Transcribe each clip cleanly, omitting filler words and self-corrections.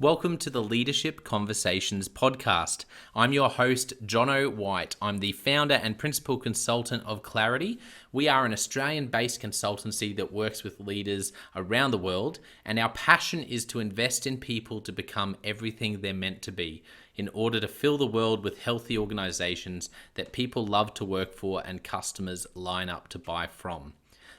Welcome to the Leadership Conversations podcast. I'm your host, Wyatt. I'm the founder and principal consultant of Clarity. We are an Australian-based consultancy that works with leaders around the world, and our passion is to invest in people to become everything they're meant to be in order to fill the world with healthy organizations that people love to work for and customers line up to buy from.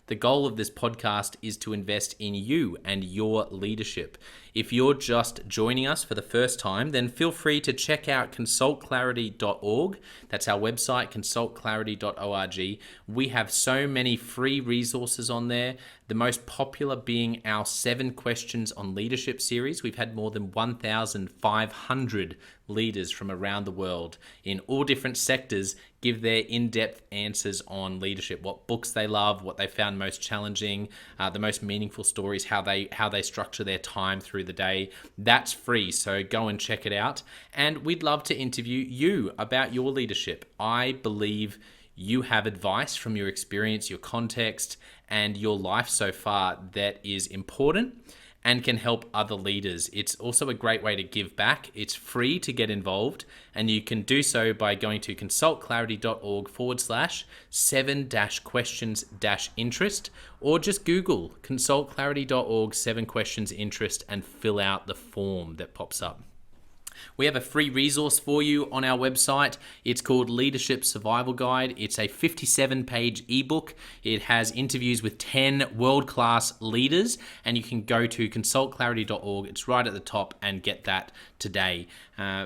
The goal of this podcast is to invest in you and your leadership. If you're just joining us for the first time, then feel free to check out consultclarity.org. That's our website, consultclarity.org. We have so many free resources on there. The most popular being our 7 Questions on Leadership series. We've had more than 1,500 leaders from around the world in all different sectors give their in-depth answers on leadership, what books they love, what they found most challenging, the most meaningful stories, how they structure their time through the day. That's free, so go and check it out. And we'd love to interview you about your leadership. I believe you have advice from your experience, your context, and your life so far that is important and can help other leaders. It's also a great way to give back. It's free to get involved, and you can do so by going to consultclarity.org/7-questions-interest, or just Google consultclarity.org 7 questions interest and fill out the form that pops up. We have a free resource for you on our website. It's called Leadership Survival Guide. It's a 57-page ebook. It has interviews with 10 world-class leaders, and you can go to consultclarity.org. It's right at the top, and get that today.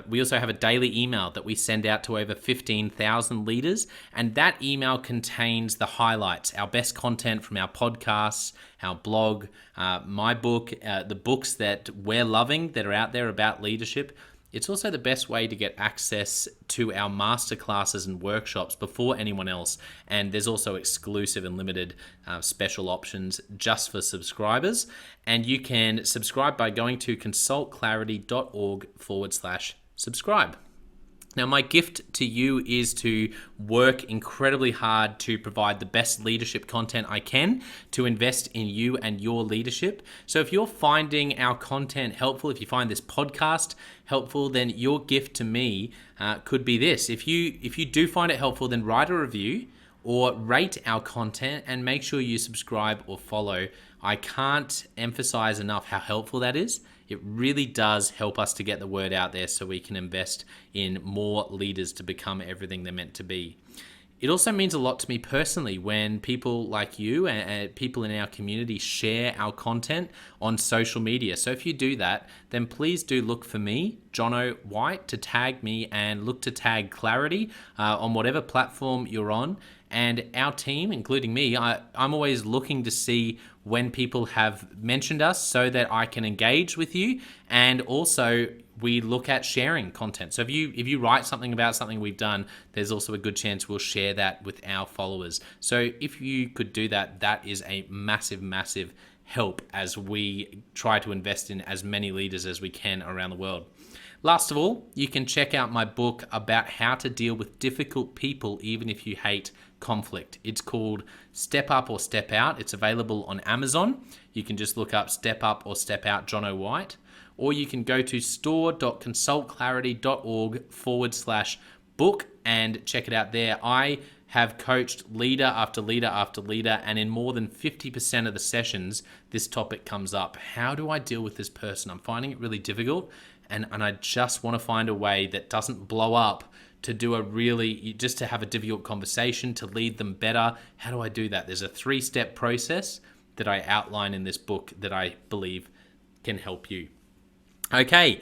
We also have a daily email that we send out to over 15,000 leaders, and that email contains the highlights, our best content from our podcasts, our blog, my book, the books that we're loving that are out there about leadership. It's also the best way to get access to our masterclasses and workshops before anyone else. And there's also exclusive and limited special options just for subscribers. And you can subscribe by going to consultclarity.org/subscribe. Now, my gift to you is to work incredibly hard to provide the best leadership content I can to invest in you and your leadership. So if you're finding our content helpful, if you find this podcast helpful, then your gift to me could be this. If you do find it helpful, then write a review or rate our content and make sure you subscribe or follow. I can't emphasize enough how helpful that is. It really does help us to get the word out there so we can invest in more leaders to become everything they're meant to be. It also means a lot to me personally when people like you and people in our community share our content on social media. So if you do that, then please do look for me, Jono Wyatt, to tag me, and look to tag Clarity on whatever platform you're on. And our team, including me, I'm always looking to see when people have mentioned us so that I can engage with you. And also we look at sharing content. So if you write something about something we've done, there's also a good chance we'll share that with our followers. So if you could do that, that is a massive, massive help as we try to invest in as many leaders as we can around the world. Last of all, you can check out my book about how to deal with difficult people even if you hate conflict. It's called Step Up or Step Out. It's available on Amazon. You can just look up Step Up or Step Out Jono Wyatt, or you can go to store.consultclarity.org/book and check it out there. I have coached leader after leader after leader, and in more than 50% of the sessions, this topic comes up. How do I deal with this person? I'm finding it really difficult, and I just want to find a way that doesn't blow up to do just to have a difficult conversation, to lead them better. How do I do that? There's a 3-step process that I outline in this book that I believe can help you. Okay,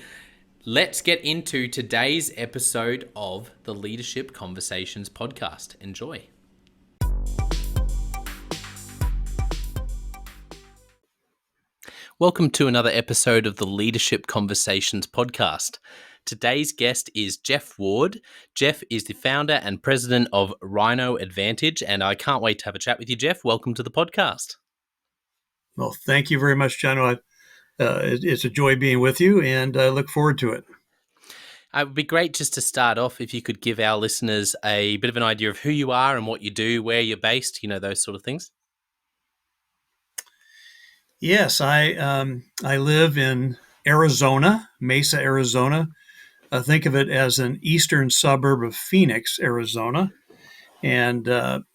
let's get into today's episode of the Leadership Conversations podcast. Enjoy. Welcome to another episode of the Leadership Conversations podcast. Today's guest is Jeff Ward. Jeff is the founder and president of Rhino Advantage, and I can't wait to have a chat with you, Jeff. Welcome to the podcast. Well, thank you very much, John. It's a joy being with you, and I look forward to it. It would be great just to start off if you could give our listeners a bit of an idea of who you are and what you do, where you're based, those sort of things. Yes, I live in Arizona, Mesa, Arizona. Think of it as an eastern suburb of Phoenix, Arizona. And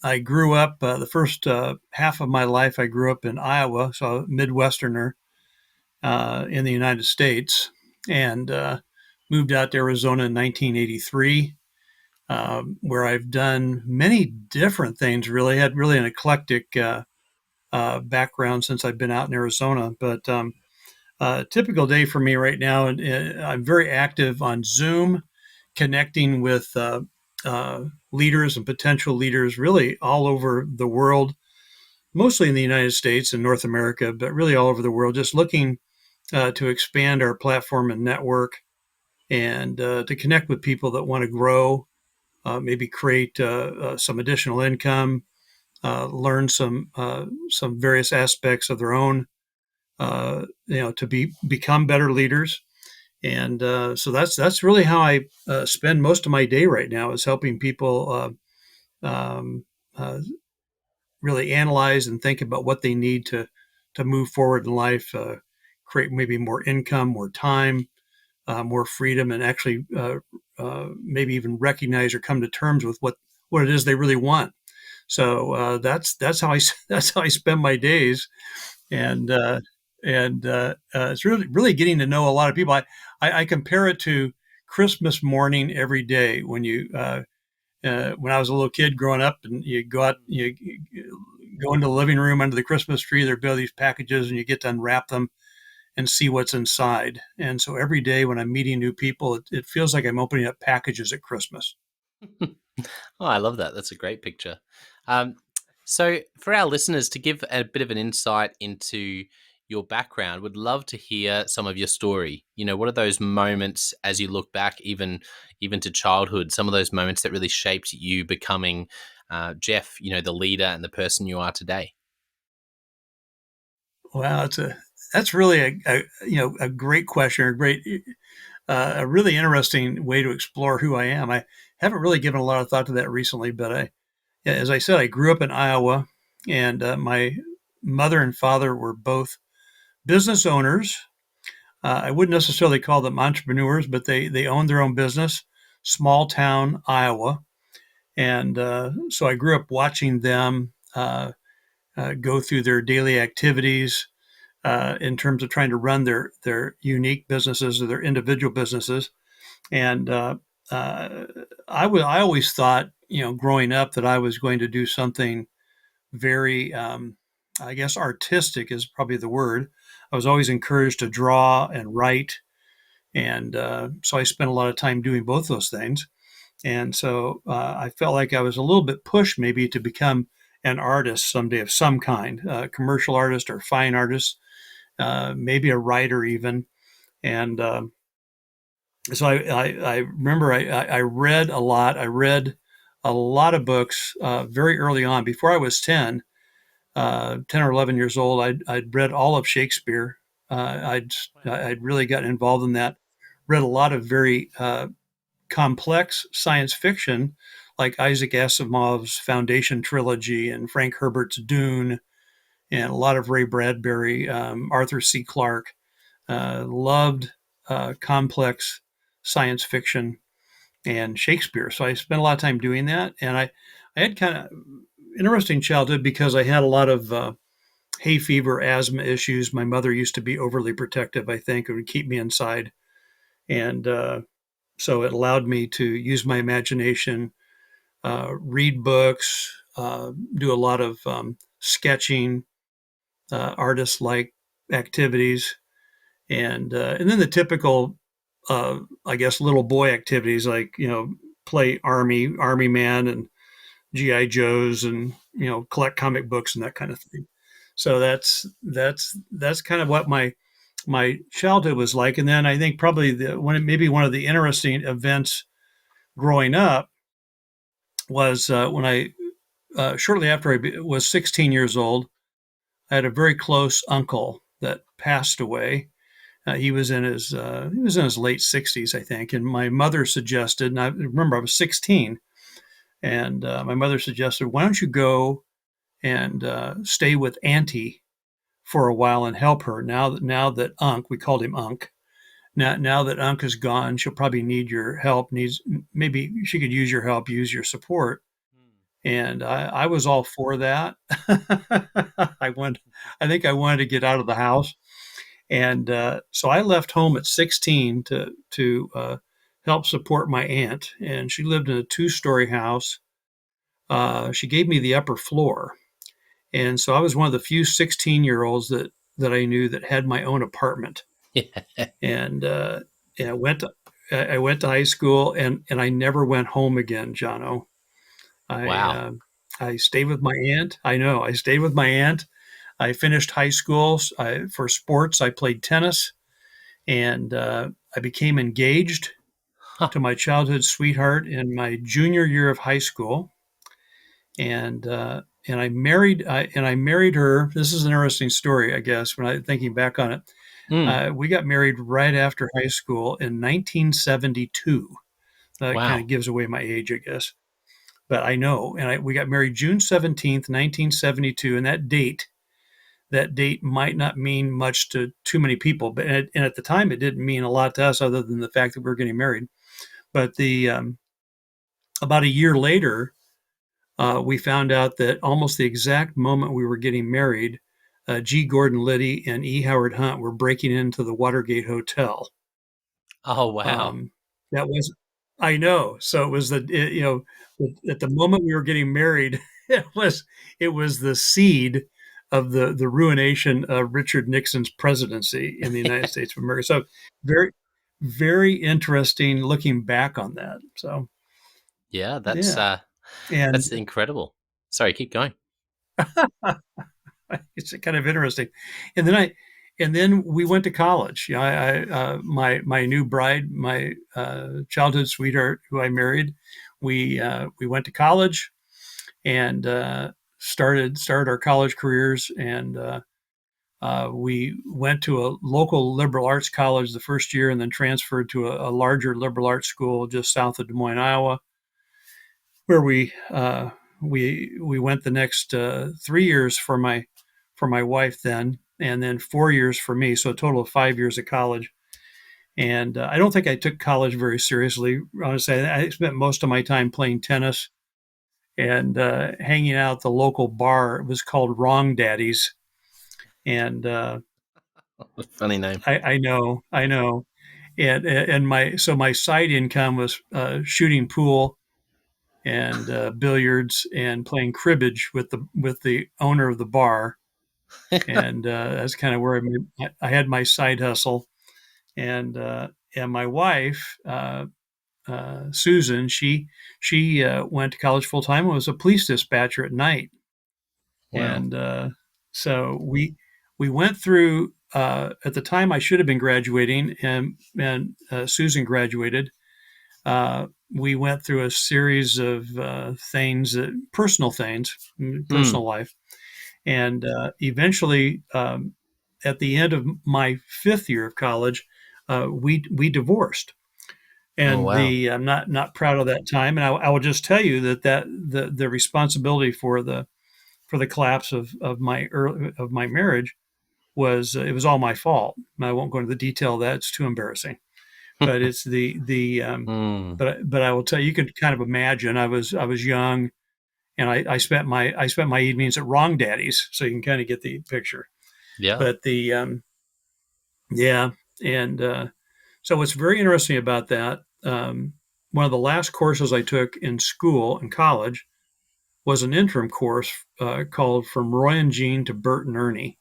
I grew up, the first half of my life, I grew up in Iowa, so a Midwesterner in the United States, and moved out to Arizona in 1983, where I've done many different things, really. Had really an eclectic background since I've been out in Arizona. But typical day for me right now, I'm very active on Zoom, connecting with leaders and potential leaders really all over the world, mostly in the United States and North America, but really all over the world, just looking to expand our platform and network and to connect with people that want to grow, maybe create some additional income, learn some various aspects of their own, to become better leaders. And so that's really how I spend most of my day right now, is helping people um, uh, really analyze and think about what they need to move forward in life, create maybe more income, more time, more freedom, and actually maybe even recognize or come to terms with what it is they really want. So that's how I that's how I spend my days, and it's really getting to know a lot of people. I compare it to Christmas morning every day when I was a little kid growing up, and you go out, you go into the living room under the Christmas tree. There'd be all these packages, and you get to unwrap them and see what's inside. And so every day when I'm meeting new people, it feels like I'm opening up packages at Christmas. Oh, I love that. That's a great picture. Um, so, for our listeners, to give a bit of an insight into your background, would love to hear some of your story. What are those moments as you look back, even to childhood? Some of those moments that really shaped you becoming Jeff. The leader and the person you are today. Wow, that's really a great question, a really interesting way to explore who I am. I haven't really given a lot of thought to that recently, but as I said, I grew up in Iowa, and my mother and father were both business owners. I wouldn't necessarily call them entrepreneurs, but they owned their own business, small town Iowa, and so I grew up watching them go through their daily activities in terms of trying to run their unique businesses or their individual businesses. And uh, I always thought, growing up, that I was going to do something very, I guess, artistic is probably the word. I was always encouraged to draw and write, and so I spent a lot of time doing both those things. And so I felt like I was a little bit pushed maybe to become an artist someday of some kind, a commercial artist or fine artist, maybe a writer even. And so I remember I read a lot. I read a lot of books very early on. Before I was 10 or 11 years old, I'd read all of Shakespeare. I'd really gotten involved in that. Read a lot of very complex science fiction, like Isaac Asimov's Foundation trilogy and Frank Herbert's Dune, and a lot of Ray Bradbury, Arthur C. Clarke. Loved complex science fiction and Shakespeare. So I spent a lot of time doing that. And I had kind of interesting childhood because I had a lot of hay fever, asthma issues. My mother used to be overly protective, I think, and would keep me inside. And so it allowed me to use my imagination, read books, do a lot of sketching, artist like activities, and then the typical, I guess, little boy activities like play army man and GI Joes, and collect comic books and that kind of thing. So that's kind of what my childhood was like. And then I think probably maybe one of the interesting events growing up was when I shortly after I was 16 years old, I had a very close uncle that passed away. He was in his late 60s, I think. And my mother suggested, and I remember I was 16, and my mother suggested, why don't you go and stay with Auntie for a while and help her. Now that Unc, we called him Unc, now that Anka's gone, she'll probably need your help. Needs maybe she could use your help, use your support. And I was all for that. I went. I think I wanted to get out of the house, and so I left home at 16 to help support my aunt. And she lived in a 2-story house. She gave me the upper floor, and so I was one of the few 16-year-olds that I knew that had my own apartment. Yeah. And yeah, I went to high school, and I never went home again, Jono. I Wow. uh, I stayed with my aunt. I know I stayed with my aunt. I finished high school. For sports, I played tennis, and I became engaged Huh. to my childhood sweetheart in my junior year of high school. And I married her. This is an interesting story, I guess. When I thinking back on it, Mm. we got married right after high school in 1972. That kind Wow. of gives away my age, I guess. But I know, and we got married June 17th, 1972, and that date might not mean much to too many people, but and at the time it didn't mean a lot to us other than the fact that we were getting married. But the about a year later, we found out that almost the exact moment we were getting married, G. Gordon Liddy and E. Howard Hunt were breaking into the Watergate Hotel. Oh, wow. Um, that was, I know. So it was at the moment we were getting married, it was the seed of the ruination of Richard Nixon's presidency in the United States of America. So very, very interesting looking back on that. So Yeah, yeah, and that's incredible. Sorry, keep going. it's kind of interesting. And then we went to college. My new bride, my childhood sweetheart, who I married, we went to college and started our college careers. And we went to a local liberal arts college the first year, and then transferred to a larger liberal arts school just south of Des Moines, Iowa, where we went the next 3 years for my wife then, and then 4 years for me. So a total of 5 years of college. And I don't think I took college very seriously. Honestly, I spent most of my time playing tennis and hanging out at the local bar. It was called Wrong Daddies, and Funny name. I know, and my side income was shooting pool and billiards and playing cribbage with the owner of the bar, and that's kind of where I had my side hustle. And my wife, Susan, she went to college full time and was a police dispatcher at night. Wow. And so we went through. At the time, I should have been graduating, and Susan graduated. We went through a series of personal things, Mm. personal life, and eventually, at the end of my 5th year of college, we divorced. Oh, And wow. I'm not proud of that time. And I will just tell you that the responsibility for the collapse of my marriage was it was all my fault. I won't go into the detail of that; it's too embarrassing. But it's the Mm. but I will tell you, you can kind of imagine. I was young, and I spent my evenings at Wrong Daddies, so you can kind of get the picture. Yeah. But yeah, and so what's very interesting about that, one of the last courses I took in school in college was an interim course called From Roy and Jean to Bert and Ernie,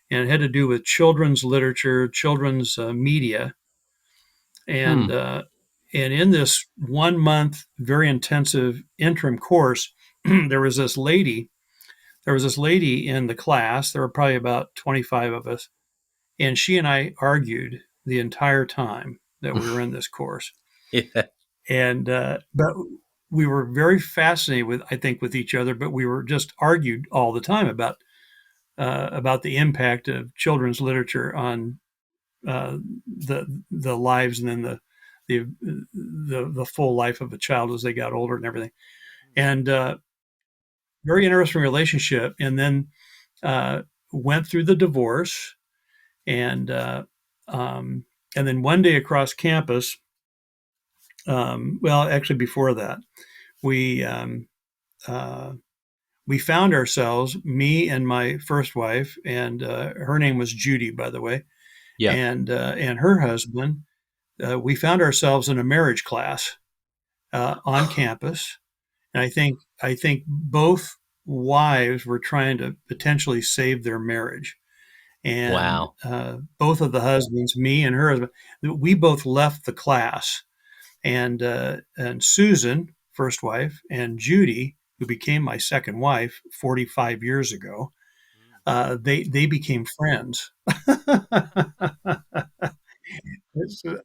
and it had to do with children's literature, children's media, and Hmm. uh, and in this 1 month, very intensive interim course, there was this lady. There was this lady in the class. There were probably about 25 of us, and she and I argued the entire time that we were in this course. Yeah. And but we were very fascinated with, I think, with each other. But we were just argued all the time about the impact of children's literature on the lives, and then the full life of a child as they got older and everything. And very interesting relationship. And then uh, went through the divorce, and And then one day across campus, well, actually before that, we uh, we found ourselves, me and my first wife, and her name was Judy, by the way, Yeah. and her husband. We found ourselves in a marriage class on campus, and I think both wives were trying to potentially save their marriage. And Wow. both of the husbands, me and her husband, we both left the class. And Susan, first wife, and Judy, who became my second wife 45 years ago, they became friends.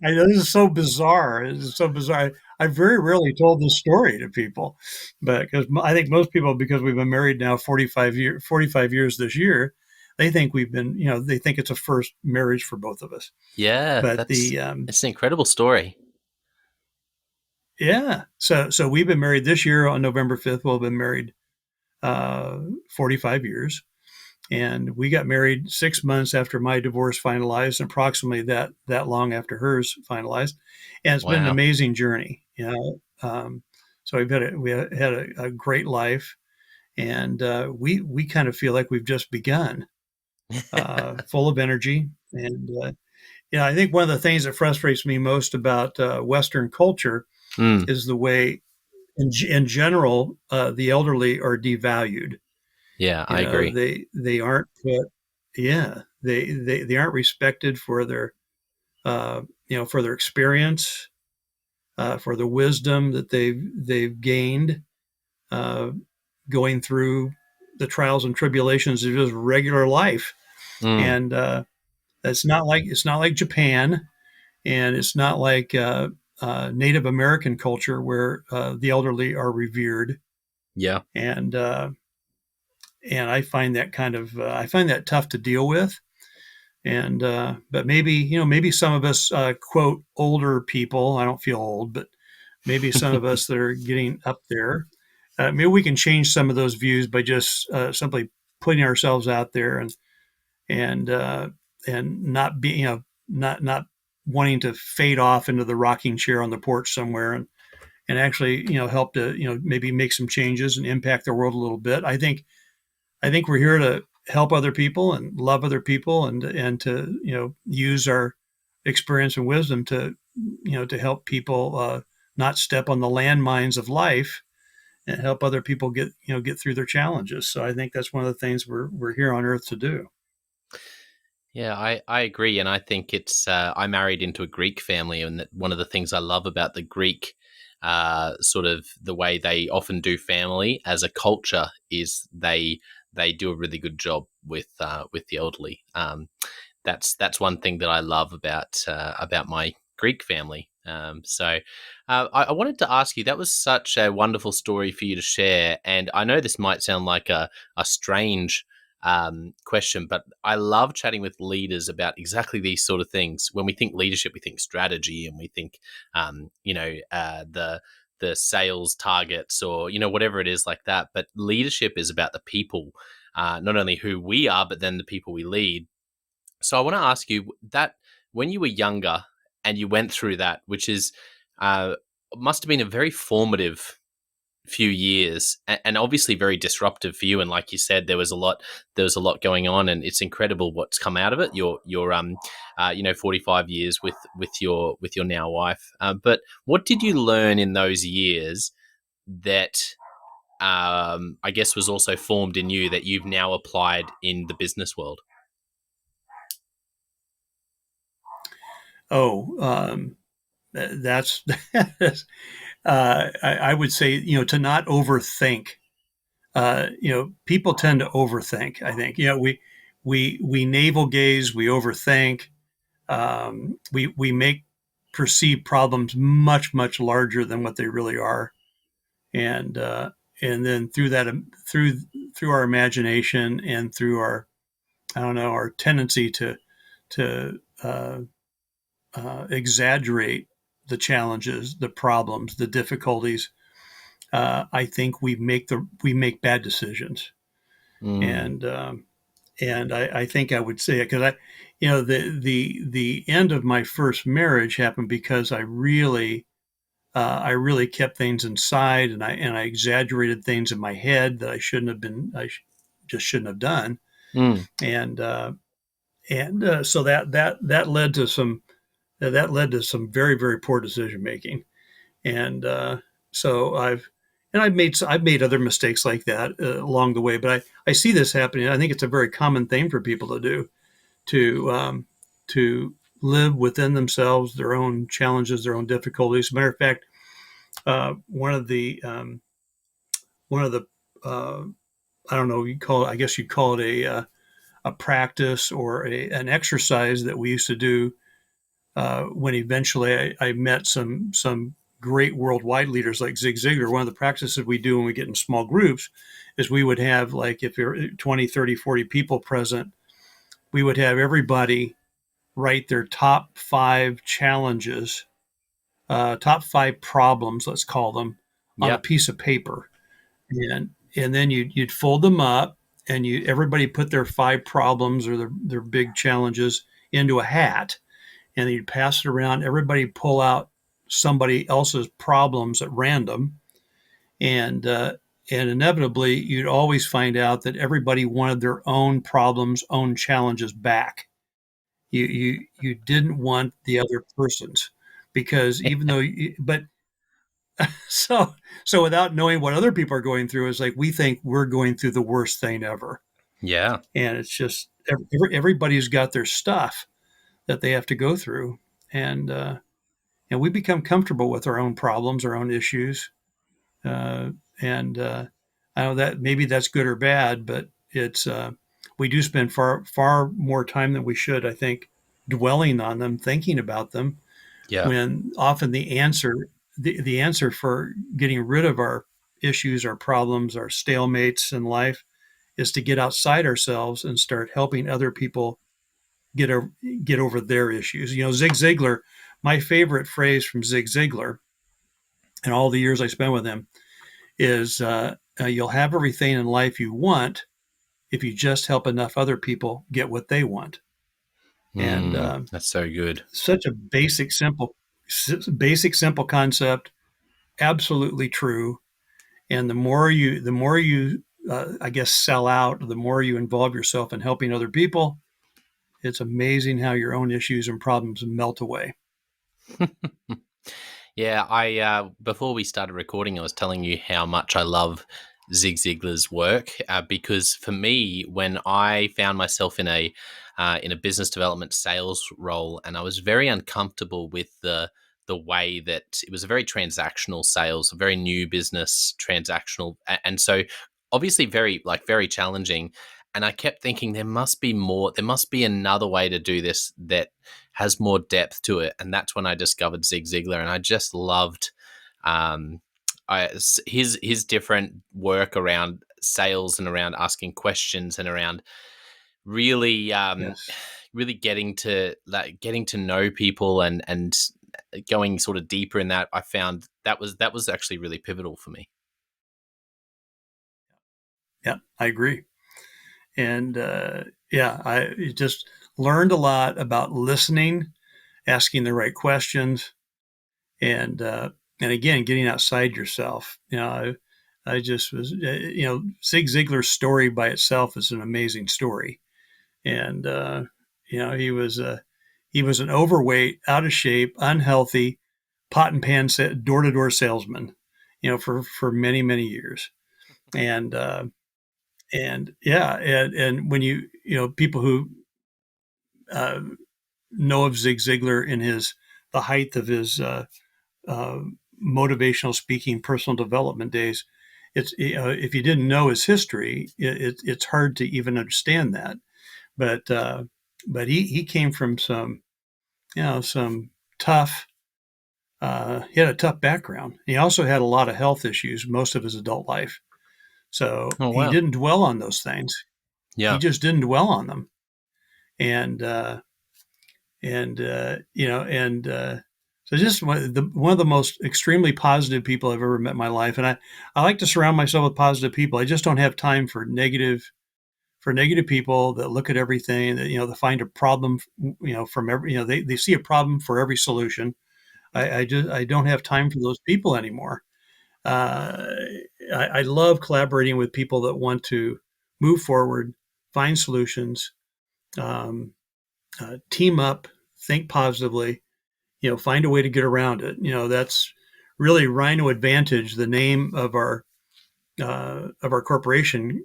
I know this is so bizarre. This is so bizarre. I very rarely told this story to people, but because I think most people, because we've been married now 45 years this year, they think we've been, they think it's a first marriage for both of us. Yeah, But that's it's an incredible story. yeah, so we've been married this year on November 5th. We'll have been married 45 years. And we got married 6 months after my divorce finalized, and approximately that long after hers finalized. And it's been an Wow. amazing journey. So we had a great life, and we kind of feel like we've just begun, full of energy. And I think one of the things that frustrates me most about Western culture Mm, is the way, in general, the elderly are devalued. yeah, I agree. They aren't put, yeah, they aren't respected for their for their experience, for the wisdom that they've gained, uh, going through the trials and tribulations of just regular life. Mm, And it's not like Japan, and it's not like Native American culture where the elderly are revered. yeah. And and I find that tough to deal with. And but maybe some of us, quote, older people, I don't feel old, but maybe some of us that are getting up there, maybe we can change some of those views by just simply putting ourselves out there, and uh, and not be, not wanting to fade off into the rocking chair on the porch somewhere, and actually, help to, maybe make some changes and impact the world a little bit. I think we're here to help other people and love other people, and to, use our experience and wisdom to, to help people not step on the landmines of life, and help other people get through their challenges. So I think that's one of the things we're here on earth to do. Yeah, I agree, and I think it's. I married into a Greek family, and that one of the things I love about the Greek, sort of the way they often do family as a culture is they do a really good job with the elderly. That's one thing that I love about my Greek family. I wanted to ask you. That was such a wonderful story for you to share, and I know this might sound like a strange question, but I love chatting with leaders about exactly these sort of things. When we think leadership, we think strategy, and we think, the sales targets, or whatever it is like that. But leadership is about the people, not only who we are, but then the people we lead. So I want to ask you that when you were younger and you went through that, which is uh, must have been a very formative few years, and obviously very disruptive for you. And like you said, there was a lot going on, and it's incredible what's come out of it. Your 45 years with your now wife. But what did you learn in those years that I guess was also formed in you that you've now applied in the business world? Oh, that's I would say, to not overthink. People tend to overthink. I think, we navel gaze, we overthink, we make perceived problems much larger than what they really are, and and then through through our imagination, and through our, I don't know, our tendency to exaggerate the challenges, the problems, the difficulties. I think we make bad decisions, Mm, and and I think I would say it because the end of my first marriage happened because I really kept things inside, and I exaggerated things in my head that I shouldn't have been. Just shouldn't have done, Mm. and so that led to some very very poor decision making, and so I've made other mistakes like that along the way, but I see this happening. I think it's a very common thing for people to do to live within themselves, their own challenges, their own difficulties. As a matter of fact, one of the I don't know, I guess you'd call it a practice or an exercise that we used to do when eventually I met some great worldwide leaders like Zig Ziglar. One of the practices we do when we get in small groups is we would have, like, if you're 20, 30, 40 people present, we would have everybody write their top 5 challenges, top 5 problems, let's call them, on a Yep. piece of paper. And then you'd fold them up, and everybody put their 5 problems or their big challenges into a hat, and you'd pass it around. Everybody pull out somebody else's problems at random, and inevitably you'd always find out that everybody wanted their own problems, own challenges back. You didn't want the other person's, because even though but so so without knowing what other people are going through, it's like we think we're going through the worst thing ever, Yeah. and it's just everybody's got their stuff that they have to go through, and and we become comfortable with our own problems, our own issues, uh, and I know that maybe that's good or bad, but it's we do spend far more time than we should, I think, dwelling on them, thinking about them, Yeah. when often the answer for getting rid of our issues, our problems, our stalemates in life is to get outside ourselves and start helping other people get over, get over their issues. Zig Ziglar, my favorite phrase from Zig Ziglar and all the years I spent with him is you'll have everything in life you want if you just help enough other people get what they want. And That's so good. such a basic, simple concept, absolutely true. And the more you I guess sell out, the more you involve yourself in helping other people, it's amazing how your own issues and problems melt away. Yeah, I before we started recording, I was telling you how much I love Zig Ziglar's work because for me, when I found myself in a business development sales role, and I was very uncomfortable with the way that it was a very transactional sales, a very new business transactional, and so obviously very challenging. And I kept thinking there must be more. There must be another way to do this that has more depth to it, and that's when I discovered Zig Ziglar, and I just loved um, his different work around sales and around asking questions and around really Yes. really getting to know people and going sort of deeper in that. I found that was actually really pivotal for me. Yeah, I agree. And yeah, I just learned a lot about listening, asking the right questions, and again, getting outside yourself. I just was, Zig Ziglar's story by itself is an amazing story, and he was an overweight, out of shape, unhealthy, pot and pan door to door salesman, for many many years, and yeah, and when people who uh, know of Zig Ziglar in the height of his uh, motivational speaking, personal development days, if you didn't know his history, it's hard to even understand that. But he came from some tough. He had a tough background. He also had a lot of health issues most of his adult life. So Oh he wow. didn't dwell on those things. He Yeah. just didn't dwell on them. And so just one of the most extremely positive people I've ever met in my life. And I like to surround myself with positive people. I just don't have time for for negative people that look at everything, that, they find a problem, from every, they see a problem for every solution. I don't have time for those people anymore. Uh, I love collaborating with people that want to move forward, find solutions, um, team up, think positively, find a way to get around it. That's really Rhino Advantage, the name of our corporation.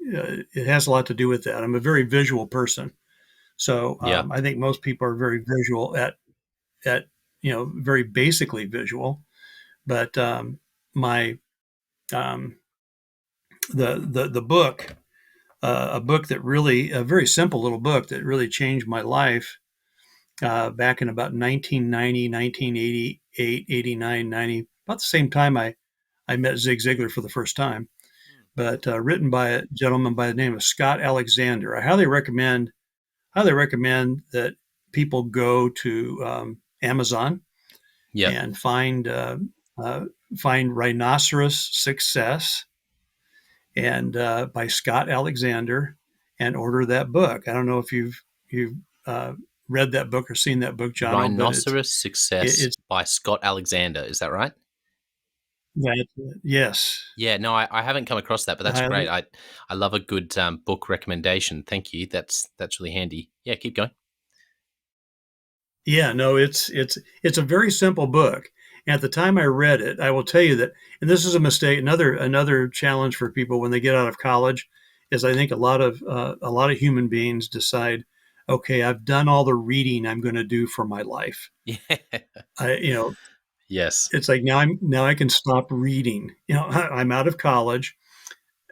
It has a lot to do with that. I'm a very visual person, so Yeah. I think most people are very visual at very basically visual. But my um, the book, a book that really, a very simple little book that really changed my life back in about 1990, 1988, 89, 90, about the same time I met Zig Ziglar for the first time. But written by a gentleman by the name of Scott Alexander. I highly recommend that people go to Amazon Yep. and uh, find Rhinoceros Success and by Scott Alexander and order that book. I don't know if you've uh, read that book or seen that book, Jono, but Rhinoceros Success it's by Scott Alexander. Is that right? that yes, Yeah, no, I haven't come across that, but that's great. highly. I love a good book recommendation. Thank you. That's really handy. Yeah, keep going. Yeah, no, it's a very simple book. And at the time I read it, I will tell you that, and this is a mistake. Another challenge for people when they get out of college is I think a lot of human beings decide, okay, I've done all the reading I'm going to do for my life. Yeah. I, you know, Yes. it's like now I can stop reading. I'm out of college.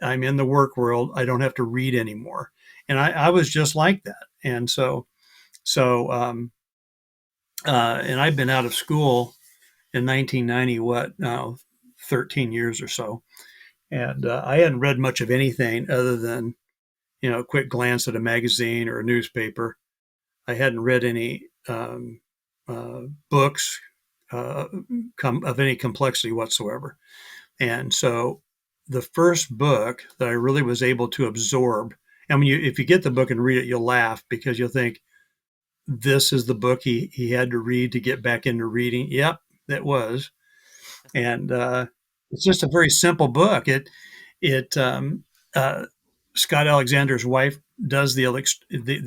I'm in the work world. I don't have to read anymore. And I was just like that. And so and I've been out of school in 1990, what now, 13 years or so. And I hadn't read much of anything other than, a quick glance at a magazine or a newspaper. I hadn't read any books uh, of any complexity whatsoever. And so the first book that I really was able to absorb, I mean, if you get the book and read it, you'll laugh because you'll think, this is the book he had to read to get back into reading. Yep, that was. And it's just a very simple book. It uh, Scott Alexander's wife does the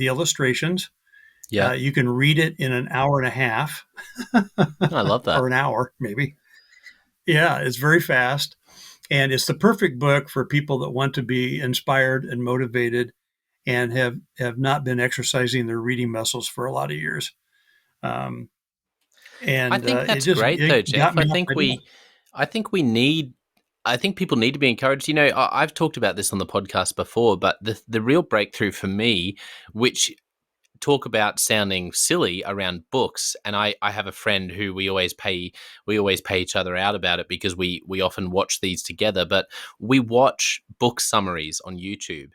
illustrations. Yeah. You can read it in an hour and a half I love that. or an hour, maybe. Yeah, it's very fast, and it's the perfect book for people that want to be inspired and motivated and have not been exercising their reading muscles for a lot of years. Um, I and think it that's just great though, it got Jeff. me off my butt. I think we need I think people need to be encouraged. I've talked about this on the podcast before, but the real breakthrough for me, which talk about sounding silly around books, and I have a friend who we always pay each other out about it because we often watch these together, but we watch book summaries on YouTube.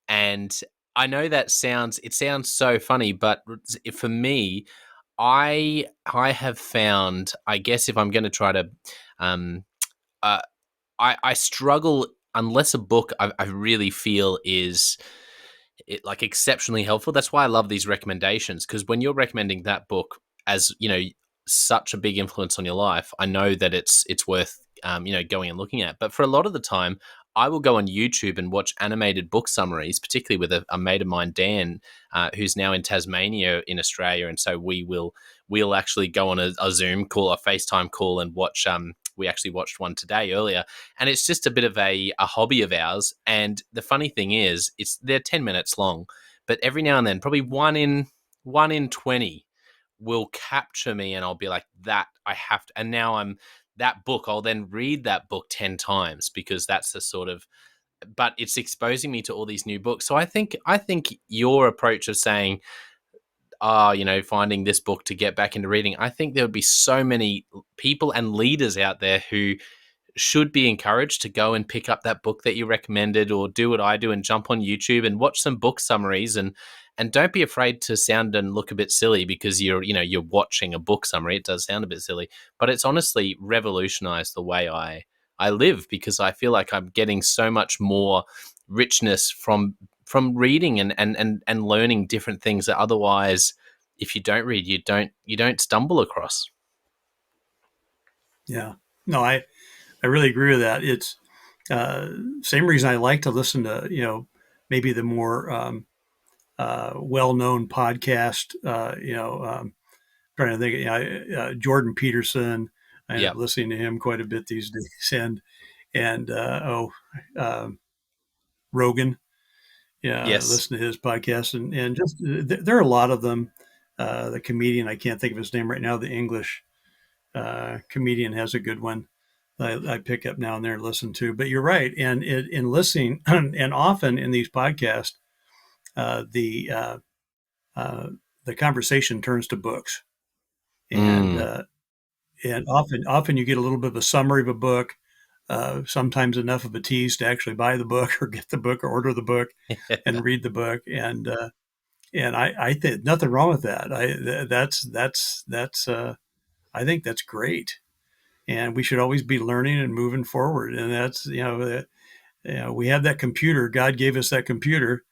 And I know it sounds so funny, but for me, I have found, I guess, if I'm going to try to um uh, I struggle unless a book I really feel is like exceptionally helpful. That's why I love these recommendations, because when you're recommending that book as such a big influence on your life, I know that it's worth going and looking at. But for a lot of the time, I will go on YouTube and watch animated book summaries, particularly with a mate of mine, Dan, who's now in Tasmania in Australia, and so we'll actually go on a Zoom call, a FaceTime call, and watch. We actually watched one today earlier, and it's just a bit of a hobby of ours. And the funny thing is, they're 10 minutes long, but every now and then, probably one in 20 will capture me, and I'll be like, that I have to. And now that book, I'll then read that book 10 times because that's the sort of, but it's exposing me to all these new books. So I think your approach of saying, finding this book to get back into reading, I think there would be so many people and leaders out there who should be encouraged to go and pick up that book that you recommended, or do what I do and jump on YouTube and watch some book summaries, and don't be afraid to sound and look a bit silly because you're watching a book summary. It does sound a bit silly, but it's honestly revolutionized the way I live, because I feel like I'm getting so much more richness from from reading and learning different things that otherwise, if you don't read, you don't stumble across. Yeah. No, I really agree with that. It's uh, same reason I like to listen to, maybe the more well-known podcast, trying to think, Jordan Peterson. I end up Yep. listening to him quite a bit these days, and um, Rogan. Yeah, Yes. listen to his podcast, and just there are a lot of them. The comedian, I can't think of his name right now. The English comedian has a good one. I pick up now and then and listen to. But you're right, and in listening, and often in these podcasts, uh, the uh, uh, the conversation turns to books, and Mm. uh, and often you get a little bit of a summary of a book, sometimes enough of a tease to actually buy the book or get the book or order the book and read the book. And I think nothing wrong with that. I think that's great. And we should always be learning and moving forward. And that's, we have that computer. God gave us that computer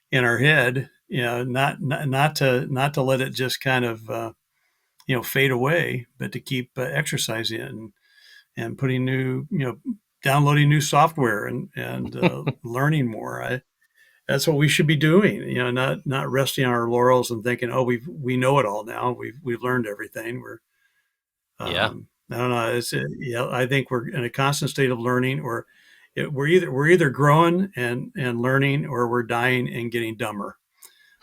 in our head, not to let it just kind of, fade away, but to keep exercising it and putting downloading new software and learning more. That's what we should be doing. Not resting on our laurels and thinking, oh, we know it all now. We've learned everything. Yeah. I don't know. I think we're in a constant state of learning, or we're either growing and learning, or we're dying and getting dumber.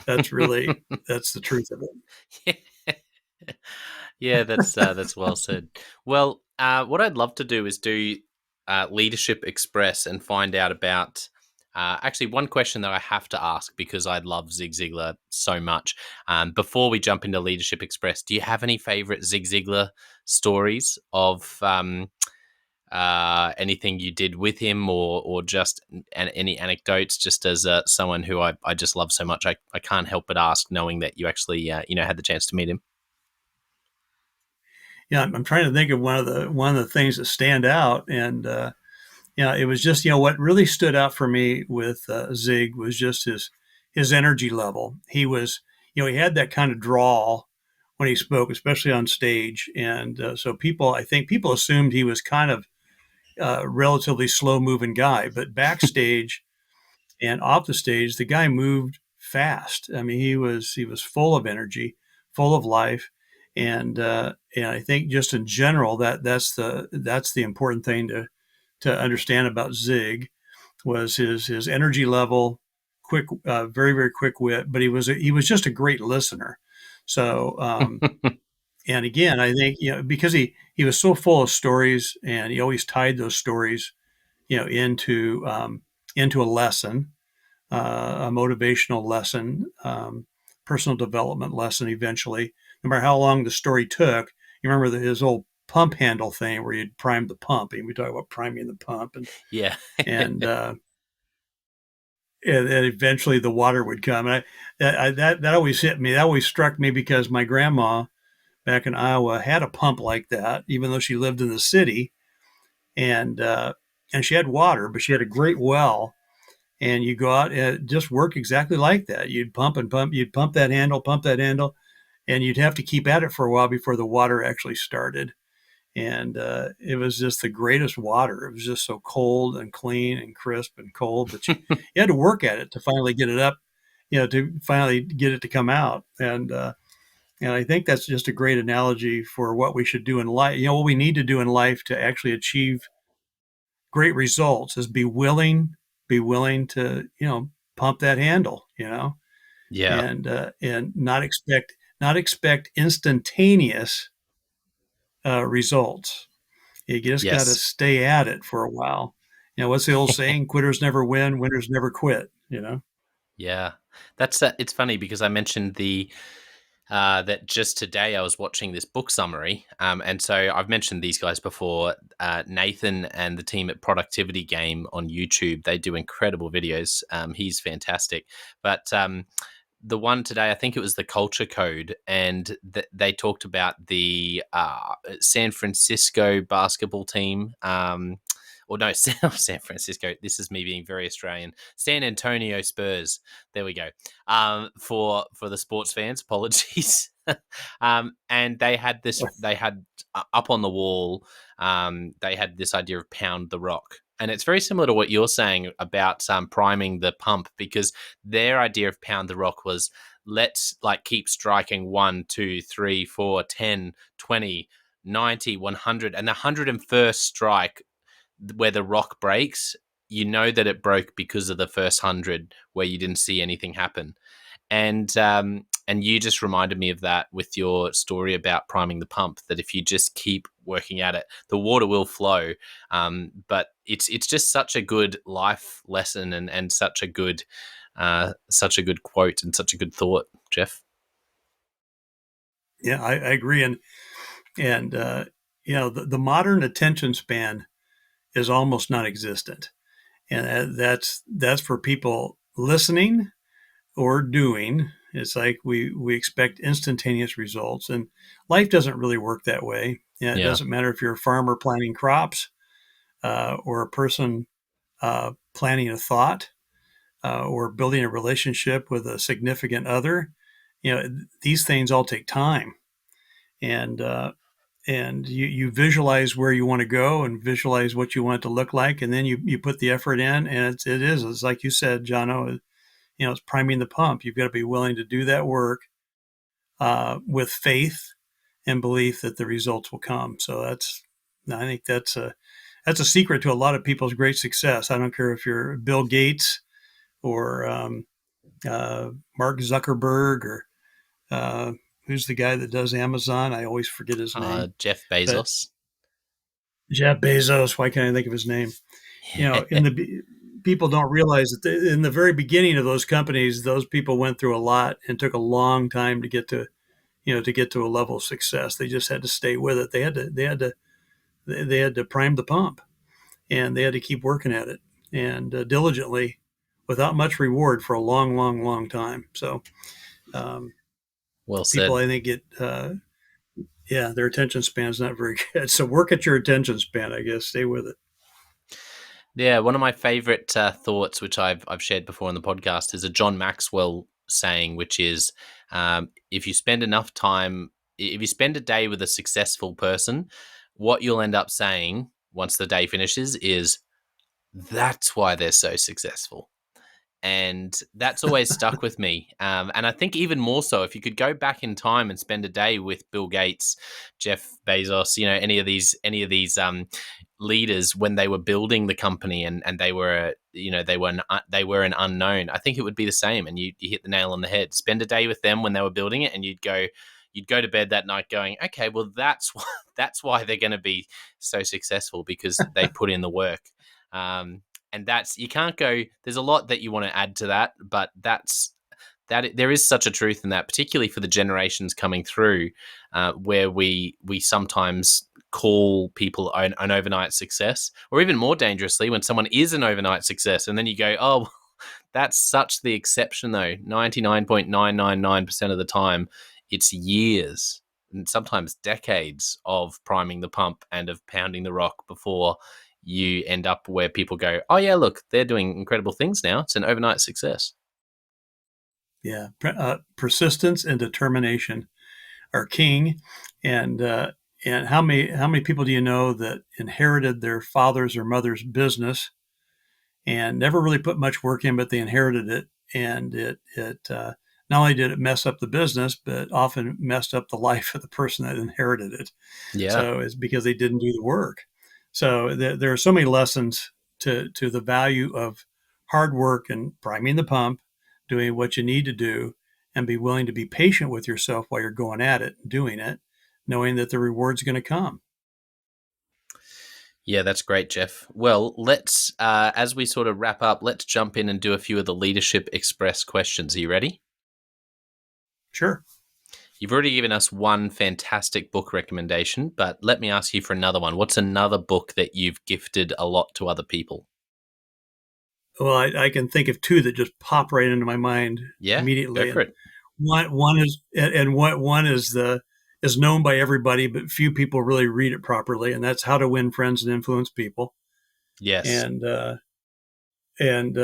That's the truth of Yeah, that's well said. Well, what I'd love to do is do Leadership Express and find out about. Actually, one question that I have to ask because I love Zig Ziglar so much. Before we jump into Leadership Express, do you have any favorite Zig Ziglar stories of anything you did with him, or just any anecdotes? Just as someone who I just love so much, I can't help but ask, knowing that you actually had the chance to meet him. Yeah, I'm trying to think of one of the things that stand out, and it was just what really stood out for me with Zig was just his energy level. He had that kind of drawl when he spoke, especially on stage, and so I think people assumed he was kind of a relatively slow moving guy, but backstage and off the stage, the guy moved fast. I mean, he was full of energy, full of life, and I think just in general that's the important thing to understand about Zig was his energy level, quick, very very quick wit, but he was just a great listener. So and again, I think because he was so full of stories, and he always tied those stories into a lesson, a motivational lesson, personal development lesson eventually, no matter how long the story took. You remember his old pump handle thing where you'd prime the pump, and we talk about priming the pump, Yeah. and, uh, and eventually the water would come. And that always hit me. That always struck me because my grandma back in Iowa had a pump like that, even though she lived in the city, and she had water, but she had a great well, and you go out and it just worked exactly like that. You'd pump and pump, you'd pump that handle, and you'd have to keep at it for a while before the water actually started. And it was just the greatest water. It was just so cold and clean and crisp and cold, but you had to work at it to finally get it up, to finally get it to come out. And I think that's just a great analogy for what we should do in life. What we need to do in life to actually achieve great results is be willing to pump that handle, Yeah. and not expect instantaneous results. You just got to Yes. stay at it for a while. What's the old saying? Quitters never win, winners never quit. Yeah. That's it's funny because I mentioned the that just today I was watching this book summary, and so I've mentioned these guys before. Nathan and the team at Productivity Game on YouTube, they do incredible videos. He's fantastic, but the one today, I think it was the Culture Code, and they talked about the San Francisco basketball team. or no, San Francisco. This is me being very Australian. San Antonio Spurs. There we go. For the sports fans, apologies. And they had this. They had up on the wall. They had this idea of pound the rock, and it's very similar to what you're saying about priming the pump, because their idea of pound the rock was, let's like keep striking 1, 2, 3, 4, 10, 20, 90, 100, and the 101st strike where the rock breaks, you know that it broke because of the first 100 where you didn't see anything happen. And you just reminded me of that with your story about priming the pump, that if you just keep working at it, the water will flow. But it's just such a good life lesson, and such a good quote and such a good thought, Jeff. Yeah, I agree. And the modern attention span is almost non-existent, and that's for people listening or doing. It's like we expect instantaneous results, and life doesn't really work that way. Yeah, it Yeah. doesn't matter if you're a farmer planting crops, or a person planning a thought, or building a relationship with a significant other. These things all take time, and you visualize where you want to go and visualize what you want it to look like, and then you put the effort in, and it's like you said, Jono. It's priming the pump. You've got to be willing to do that work with faith and belief that the results will come. So I think that's a secret to a lot of people's great success. I don't care if you're Bill Gates or Mark Zuckerberg, or who's the guy that does Amazon? I always forget his name. Jeff But Bezos. Jeff Bezos. Why can't I think of his name? In the people don't realize that in the very beginning of those companies, those people went through a lot and took a long time to get to a level of success. They just had to stay with it. They had to prime the pump, and they had to keep working at it, and diligently, without much reward, for a long, long, long time. So Well people, said. I think, their attention span is not very good. So work at your attention span, I guess. Stay with it. Yeah, one of my favorite thoughts, which I've shared before on the podcast, is a John Maxwell saying, which is, if you spend a day with a successful person, what you'll end up saying once the day finishes is, that's why they're so successful. And that's always stuck with me. And I think even more so, if you could go back in time and spend a day with Bill Gates, Jeff Bezos, any of these leaders when they were building the company, and they were they were an unknown. I think it would be the same. And you hit the nail on the head. Spend a day with them when they were building it, and you'd go to bed that night going, okay, well that's why they're going to be so successful, because they put in the work. And that's, you can't go, there's a lot that you want to add to that, but there is such a truth in that, particularly for the generations coming through, where we sometimes call people an overnight success, or even more dangerously, when someone is an overnight success, and then you go, oh, that's such the exception though. 99.999% of the time, it's years and sometimes decades of priming the pump and of pounding the rock before you end up where people go, oh yeah, look, they're doing incredible things now. It's an overnight success. Yeah, persistence and determination are king. And how many people do you know that inherited their father's or mother's business and never really put much work in, but they inherited it, and it not only did it mess up the business, but often messed up the life of the person that inherited it. Yeah. So it's because they didn't do the work. So there are so many lessons to the value of hard work and priming the pump, doing what you need to do, and be willing to be patient with yourself while you're going at it, doing it, knowing that the reward's going to come. Yeah, that's great, Jeff. Well, let's, as we sort of wrap up, let's jump in and do a few of the Leadership Express questions. Are you ready? Sure. You've already given us one fantastic book recommendation, but let me ask you for another one. What's another book that you've gifted a lot to other people? Well, I can think of two that just pop right into my mind immediately. Go for it. One is known by everybody, but few people really read it properly, and that's How to Win Friends and Influence People. Yes. And and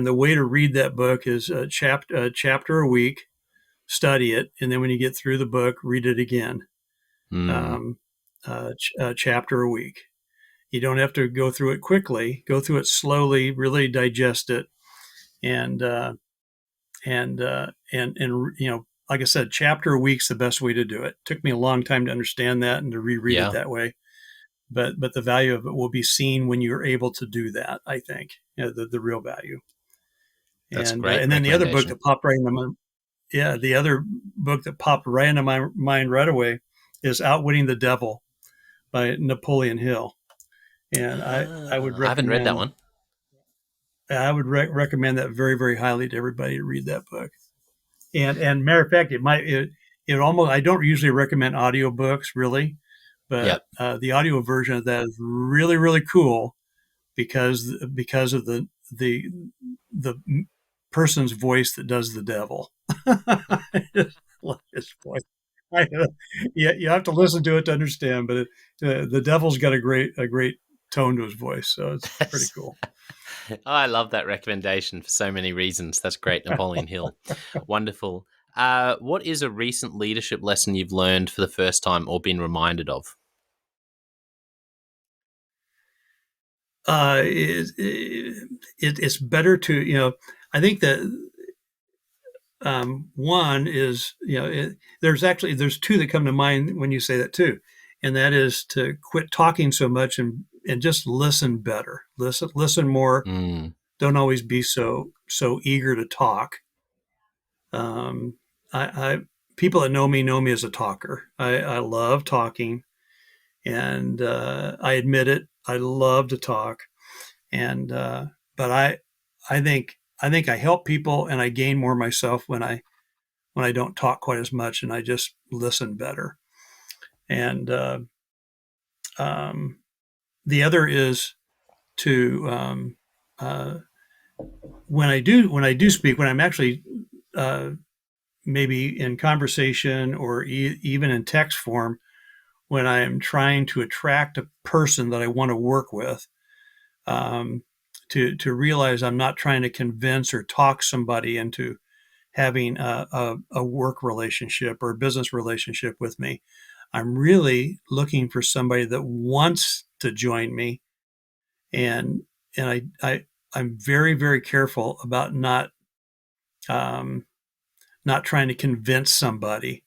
the way to read that book is a chapter a week, study it, and then when you get through the book, read it again. Mm. Um, a chapter a week. You don't have to go through it quickly. Go through it slowly. Really digest it, and you know, like I said, chapter a week's the best way to do it. Took me a long time to understand that and to reread it Yeah. that way. But the value of it will be seen when you're able to do that. I think, you know, the real value. That's a great And then the other book recommendation. that popped right in my yeah, the other book that popped right into my mind right away is Outwitting the Devil by Napoleon Hill. And I would I haven't read that recommend one. recommend that very, very highly to everybody to read that book. And matter of fact, it almost, I don't usually recommend audiobooks really, Yep. but the audio version of that is really, really cool because of the person's voice that does the devil. I just love his voice. I, yeah, you have to listen to it to understand, but the devil's got a great tone to his voice, so it's pretty cool. I love that recommendation for so many reasons. That's great, Napoleon Hill. Wonderful. What is a recent leadership lesson you've learned for the first time or been reminded of? It's better to, you know, I think that one is, you know, there's two that come to mind when you say that too, and that is to quit talking so much and just listen better, listen more. Mm. Don't always be so eager to talk. I people that know me as a talker. I love talking, and I admit it. I love to talk, and but I think I help people and I gain more myself when I don't talk quite as much and I just listen better. And um, the other is to uh, when I do speak, when I'm actually uh, maybe in conversation or even in text form, when I am trying to attract a person that I want to work with, um, to realize I'm not trying to convince or talk somebody into having a work relationship or a business relationship with me. I'm really looking for somebody that wants to join me, and I'm very, very careful about um, not trying to convince somebody,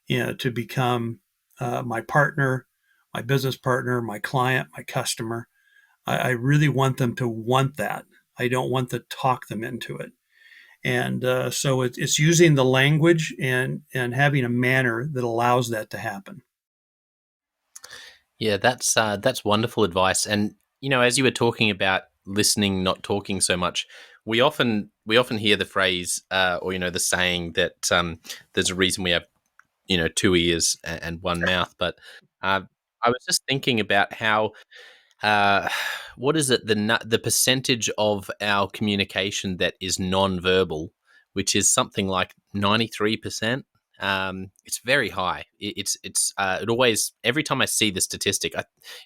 you know, to become my partner, my business partner, my client, my customer. I really want them to want that. I don't want to talk them into it. And so it's using the language and having a manner that allows that to happen. Yeah, that's wonderful advice. And you know, as you were talking about listening, not talking so much, we often hear the phrase, or you know, the saying that there's a reason we have two ears and one mouth. But uh, I was just thinking about how uh, what is it the percentage of our communication that is non-verbal, which is something like 93%. It's very high. It always, every time I see the statistic,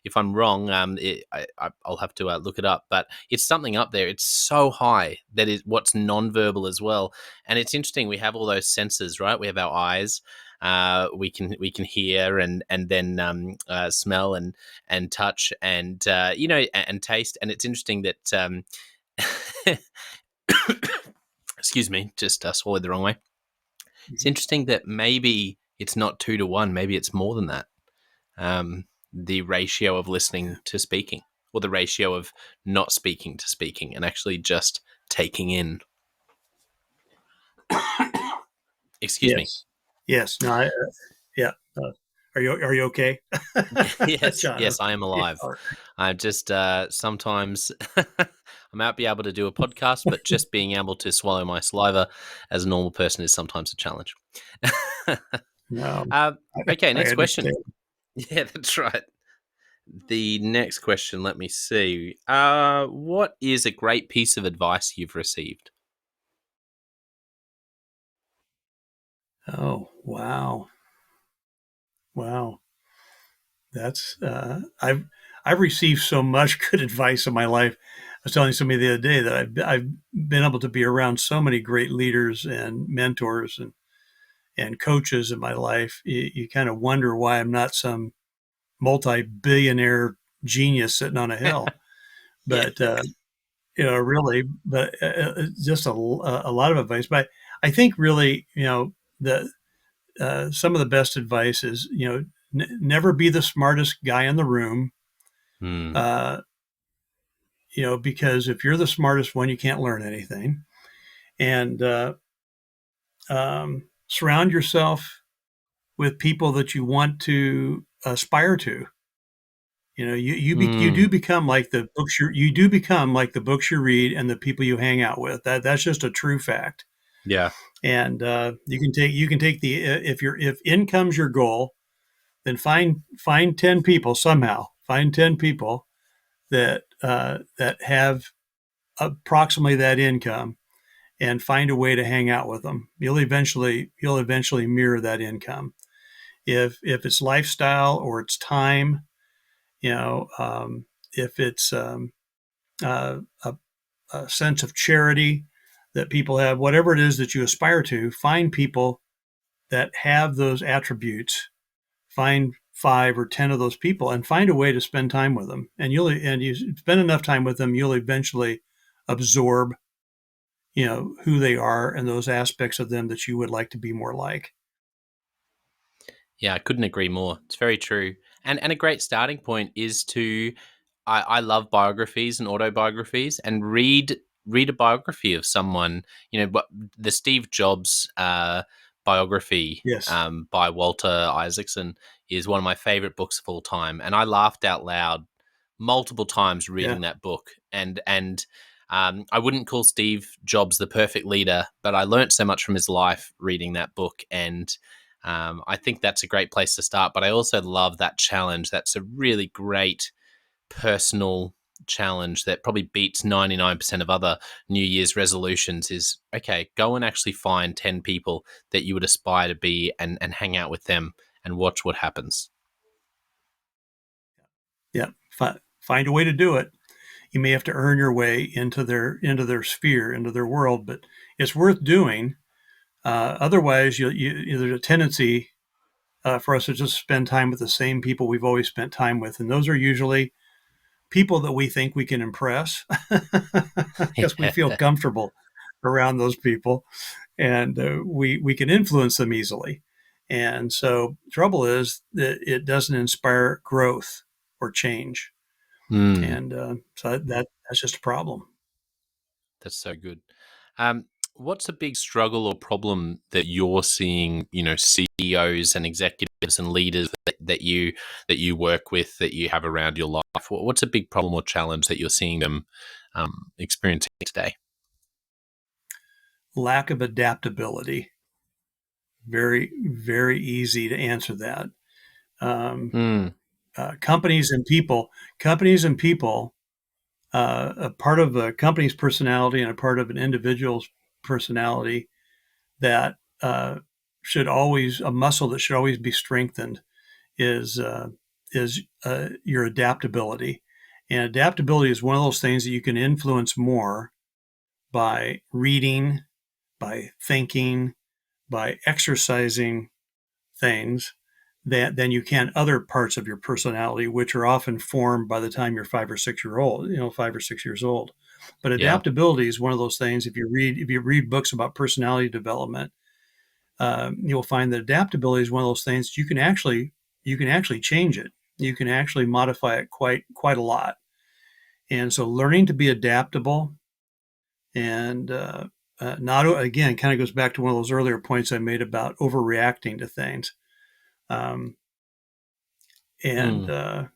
if I'm wrong, I'll have to look it up, but it's something up there. It's so high that is what's non-verbal as well. And it's interesting, we have all those senses, right? We have our eyes, we can hear and then smell and touch and and taste. And it's interesting that excuse me, just swallowed the wrong way. It's interesting that maybe it's not 2 to 1, maybe it's more than that. The ratio of listening to speaking, or the ratio of not speaking to speaking, and actually just taking in. Excuse me. Yes, yes. No, yeah. Are you okay, Yes, John? yes, I am Yeah, alive. all right. I'm just sometimes I might be able to do a podcast, but just being able to swallow my saliva as a normal person is sometimes a challenge. No, uh, okay, I next question. understand. Yeah, that's right. The next question, let me see. What is a great piece of advice you've received? Oh, wow, wow. That's I've received so much good advice in my life. I was telling somebody the other day that I've been able to be around so many great leaders and mentors and coaches in my life. You kind of wonder why I'm not some multi-billionaire genius sitting on a hill. Yeah. But really, but just a lot of advice. But I think really, the some of the best advice is, never be the smartest guy in the room. Mm. Uh, because if you're the smartest one, you can't learn anything. And surround yourself with people that you want to aspire to. You do Mm. become like the books you do become like the books you read and the people you hang out with. That's just a true fact. Yeah. And you can take the if income's your goal, then find 10 people somehow. Find 10 people that have approximately that income, and find a way to hang out with them. You'll eventually mirror that income. If it's lifestyle or it's time, if it's a sense of charity that people have, whatever it is that you aspire to, find people that have those attributes. Find 5 or 10 of those people and find a way to spend time with them. And you spend enough time with them, you'll eventually absorb, who they are and those aspects of them that you would like to be more like. Yeah, I couldn't agree more. It's very true. And a great starting point is to I love biographies and autobiographies and read a biography of someone, but the Steve Jobs biography Yes. by Walter Isaacson is one of my favorite books of all time. And I laughed out loud multiple times Yeah. reading that book. And I wouldn't call Steve Jobs the perfect leader, but I learned so much from his life reading that book. And I think that's a great place to start. But I also love that challenge. That's a really great personal challenge that probably beats 99% of other New Year's resolutions is, okay, go and actually find 10 people that you would aspire to be and hang out with them and watch what happens. Yeah. Find a way to do it. You may have to earn your way into their sphere, into their world, but it's worth doing. Otherwise, there's a tendency for us to just spend time with the same people we've always spent time with, and those are usually people that we think we can impress because we feel comfortable around those people, and we can influence them easily. And so, trouble is that it doesn't inspire growth or change, Mm, and so that's just a problem. that's so good. Um, what's a big struggle or problem that you're seeing, CEOs and executives and leaders that you work with, that you have around your life? What's a big problem or challenge that you're seeing them experiencing today? Lack of adaptability. Very, very easy to answer that. Um, Mm, companies and people, a part of a company's personality and a part of an individual's personality that should always a muscle that should always be strengthened is uh, is your adaptability. And adaptability is one of those things that you can influence more by reading, by thinking, by exercising things that than you can other parts of your personality, which are often formed by the time you're 5 or 6 years old. But yeah. adaptability is one of those things. If you read books about personality development, you'll find that adaptability is one of those things you can actually change it. You can actually modify it quite a lot. And so, learning to be adaptable and not again kind of goes back to one of those earlier points I made about overreacting to things. Um, and Mm,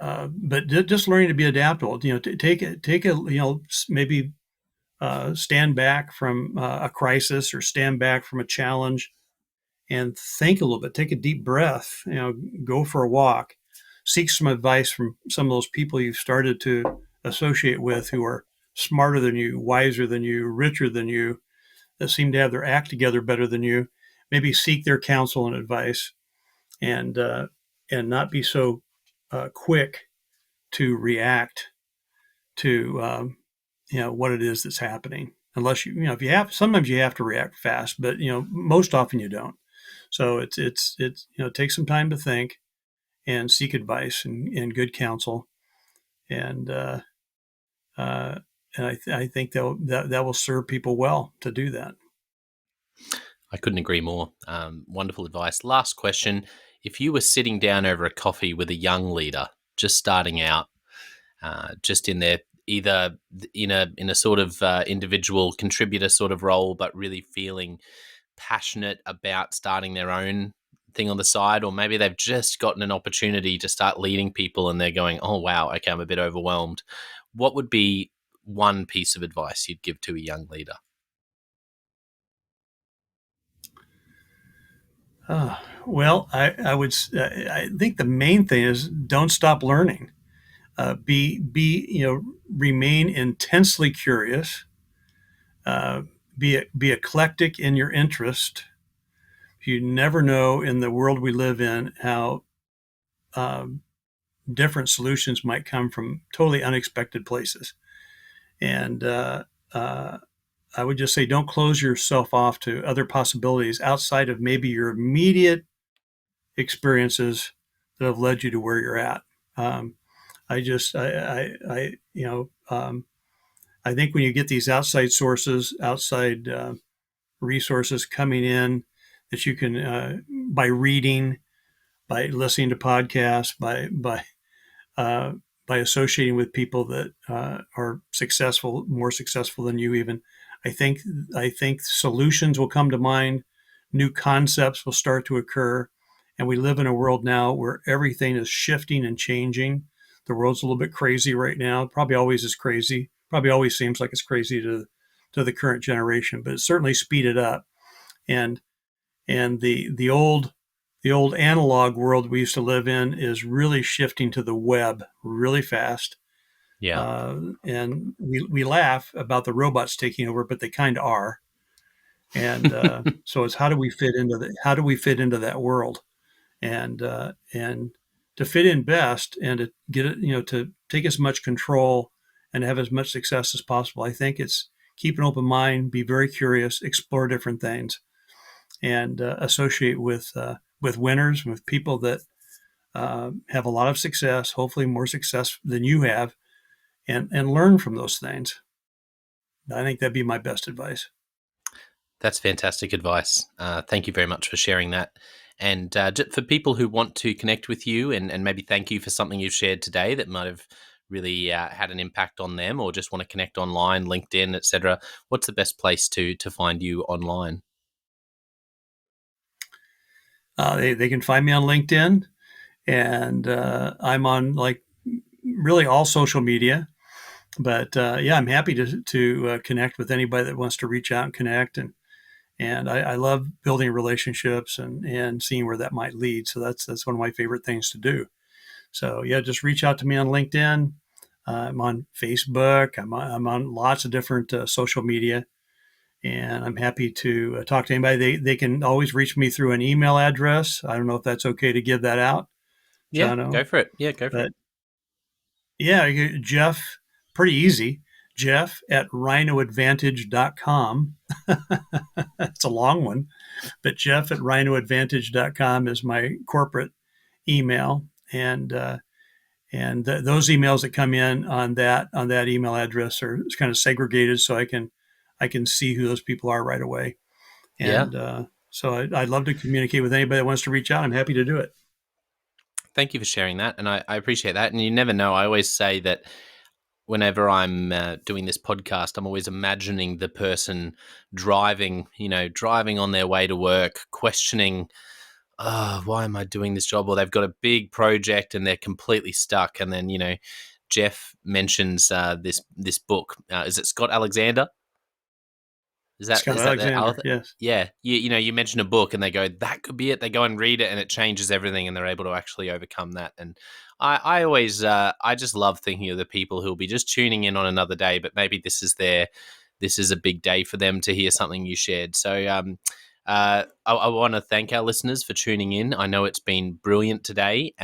but just learning to be adaptable. Take a maybe stand back from a crisis or stand back from a challenge and think a little bit. Take a deep breath. Go for a walk. Seek some advice from some of those people you've started to associate with who are smarter than you, wiser than you, richer than you, that seem to have their act together better than you. Maybe seek their counsel and advice, and not be so quick to react to what it is that's happening. Unless if you have, sometimes you have to react fast, but most often you don't. So it's take some time to think and seek advice and good counsel, and uh, I think that will serve people well to do that. I couldn't agree more. Wonderful advice. Last question. If you were sitting down over a coffee with a young leader just starting out, just in their either in a sort of individual contributor sort of role, but really feeling passionate about starting their own thing on the side, or maybe they've just gotten an opportunity to start leading people and they're going, oh, wow, okay, I'm a bit overwhelmed. What would be one piece of advice you'd give to a young leader? Well, I think the main thing is don't stop learning. Remain intensely curious. Be eclectic in your interest. You never know in the world we live in how different solutions might come from totally unexpected places. And I would just say don't close yourself off to other possibilities outside of maybe your immediate experiences that have led you to where you're at. I just, I think when you get these outside sources, outside resources coming in that you can, by reading, by listening to podcasts, uh, by associating with people that are successful, more successful than you even. I think solutions will come to mind, new concepts will start to occur, and we live in a world now where everything is shifting and changing. The world's a little bit crazy right now. Probably always is crazy. Probably always seems like it's crazy to the current generation, but it's certainly speeded up. And the old analog world we used to live in is really shifting to the web really fast. Yeah. And we laugh about the robots taking over, but they kind of are. And so it's how do we fit into that world, and to fit in best and to get it, to take as much control and have as much success as possible. I think it's keep an open mind, be very curious, explore different things, and associate with winners, with people that have a lot of success, hopefully more success than you have, and learn from those things. I think that'd be my best advice. That's fantastic advice. Thank you very much for sharing that. And for people who want to connect with you and maybe thank you for something you've shared today that might have really had an impact on them, or just want to connect online, LinkedIn, etc., what's the best place to find you online? They can find me on LinkedIn, and I'm on like really all social media. But yeah, I'm happy to connect with anybody that wants to reach out and connect, and I love building relationships and seeing where that might lead. So that's one of my favorite things to do. So yeah, just reach out to me on LinkedIn. I'm on Facebook. I'm on lots of different social media, and I'm happy to talk to anybody. They can always reach me through an email address. I don't know if that's okay to give that out, Yeah, Jono, go for it. Yeah, go for but it. yeah, Jeff, pretty easy. Jeff at rhinoadvantage.com. It's a long one, but Jeff at rhinoadvantage.com is my corporate email. And those emails that come in on that email address are kind of segregated, so I can see who those people are right away. Yeah. And so I'd love to communicate with anybody that wants to reach out. I'm happy to do it. Thank you for sharing that. And I appreciate that. And you never know. I always say that whenever I'm doing this podcast, I'm always imagining the person driving, driving on their way to work, questioning, oh, why am I doing this job? Or they've got a big project and they're completely stuck. And then, Jeff mentions this book. Is it Scott Alexander? Scott Is that the Alexander, author? yes. Yeah, you mention a book and they go, that could be it. They go and read it and it changes everything and they're able to actually overcome that. And I always I just love thinking of the people who'll be just tuning in on another day, but maybe this is a big day for them to hear something you shared. So I want to thank our listeners for tuning in. I know it's been brilliant today.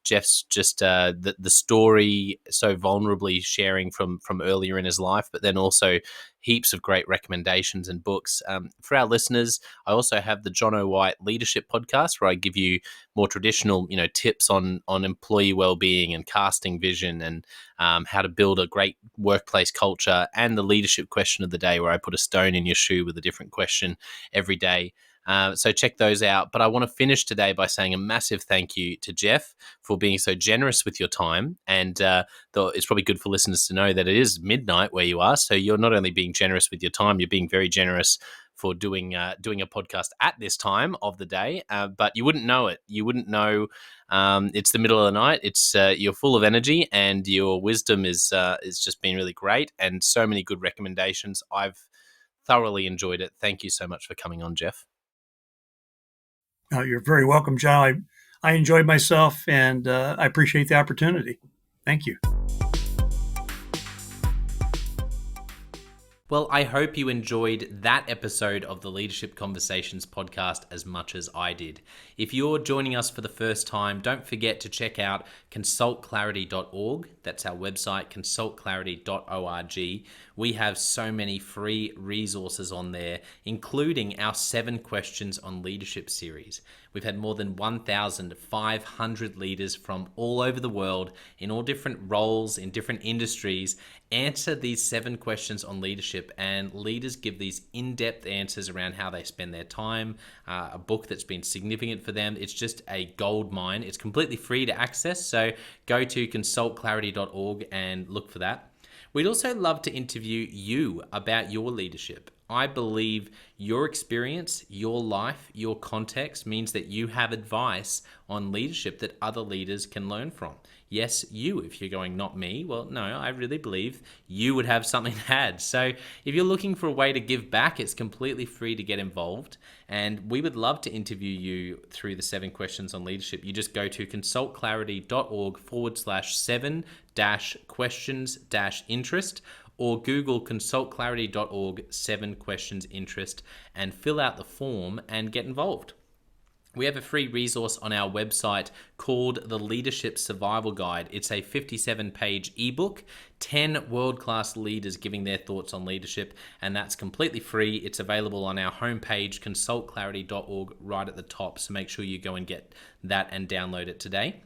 Jeff's just the story so vulnerably sharing from earlier in his life, but then also heaps of great recommendations and books. For our listeners, I also have the John O. Wyatt Leadership Podcast, where I give you more traditional, tips on employee well-being and casting vision and how to build a great workplace culture, and the leadership question of the day, where I put a stone in your shoe with a different question every day. So check those out. But I want to finish today by saying a massive thank you to Jeff for being so generous with your time. And it's probably good for listeners to know that it is midnight where you are. So you're not only being generous with your time, you're being very generous for doing a podcast at this time of the day. But you wouldn't know it. You wouldn't know it's the middle of the night. It's you're full of energy, and your wisdom is just been really great, and so many good recommendations. I've thoroughly enjoyed it. Thank you so much for coming on, Jeff. You're very welcome, John. I enjoyed myself, and I appreciate the opportunity. Thank you. Well, I hope you enjoyed that episode of the Leadership Conversations podcast as much as I did. If you're joining us for the first time, don't forget to check out consultclarity.org. That's our website, consultclarity.org. We have so many free resources on there, including our 7 Questions on Leadership series. We've had more than 1,500 leaders from all over the world in all different roles, in different industries, answer these 7 questions on leadership, and leaders give these in-depth answers around how they spend their time, a book that's been significant for them. It's just a gold mine. It's completely free to access, so go to consultclarity.org and look for that. We'd also love to interview you about your leadership. I believe your experience, your life, your context means that you have advice on leadership that other leaders can learn from. Yes, you, if you're going, not me. Well, no, I really believe you would have something to add. So if you're looking for a way to give back, it's completely free to get involved. And we would love to interview you through the 7 Questions on Leadership. You just go to consultclarity.org/7-questions-interest, or Google consultclarity.org 7 questions interest and fill out the form and get involved. We have a free resource on our website called the Leadership Survival Guide. It's a 57-page ebook, 10 world-class leaders giving their thoughts on leadership, and that's completely free. It's available on our homepage, consultclarity.org, right at the top, so make sure you go and get that and download it today.